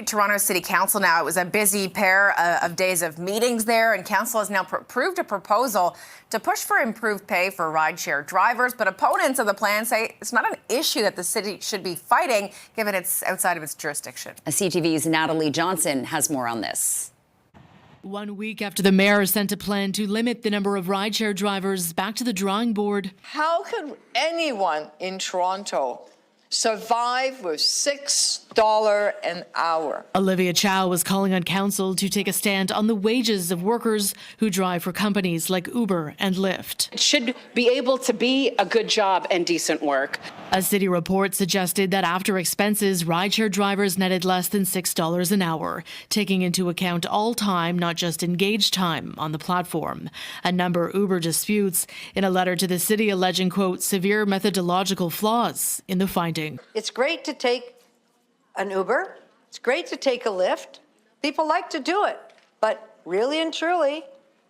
Toronto City Council now. It was a busy pair of days of meetings there, and Council has now approved a proposal to push for improved pay for rideshare drivers. But opponents of the plan say it's not an issue that the city should be fighting, given it's outside of its jurisdiction. CTV's Natalie Johnson has more on this. 1 week after the mayor sent a plan to limit the number of rideshare drivers back to the drawing board. How could anyone in Toronto survive with $6 an hour? Olivia Chow was calling on council to take a stand on the wages of workers who drive for companies like Uber and Lyft. It should be able to be a good job and decent work. A city report suggested that after expenses, rideshare drivers netted less than $6 an hour, taking into account all time, not just engaged time, on the platform. A number Uber disputes in a letter to the city alleging, quote, severe methodological flaws in the finding. It's great to take an Uber. It's great to take a Lyft. People like to do it. But really and truly,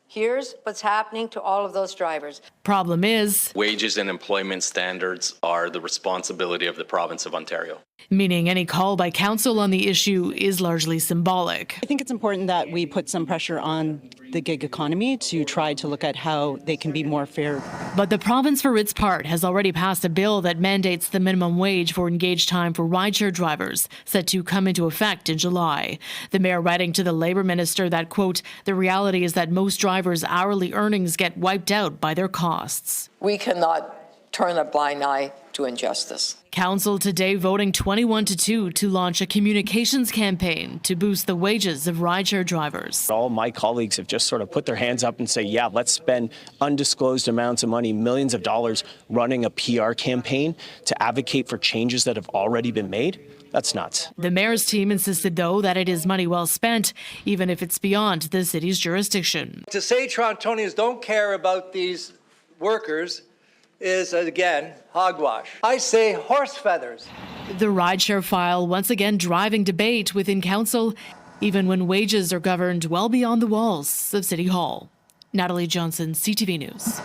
here's what's happening to all of those drivers. Problem is, wages and employment standards are the responsibility of the province of Ontario. Meaning any call by council on the issue is largely symbolic. I think it's important that we put some pressure on the gig economy to try to look at how they can be more fair. But the province, for its part, has already passed a bill that mandates the minimum wage for engaged time for rideshare drivers, set to come into effect in July. The mayor writing to the Labour minister that, quote, the reality is that most drivers' hourly earnings get wiped out by their costs. We cannot turn a blind eye to injustice. Council today voting 21-2 to launch a communications campaign to boost the wages of rideshare drivers. All my colleagues have just sort of put their hands up and say, yeah, let's spend undisclosed amounts of money, millions of dollars, running a PR campaign to advocate for changes that have already been made. That's nuts. The mayor's team insisted, though, that it is money well spent, even if it's beyond the city's jurisdiction. To say Torontonians don't care about these workers is, again, hogwash. I say horse feathers. The rideshare file once again driving debate within council, even when wages are governed well beyond the walls of City Hall. Natalie Johnson, CTV News.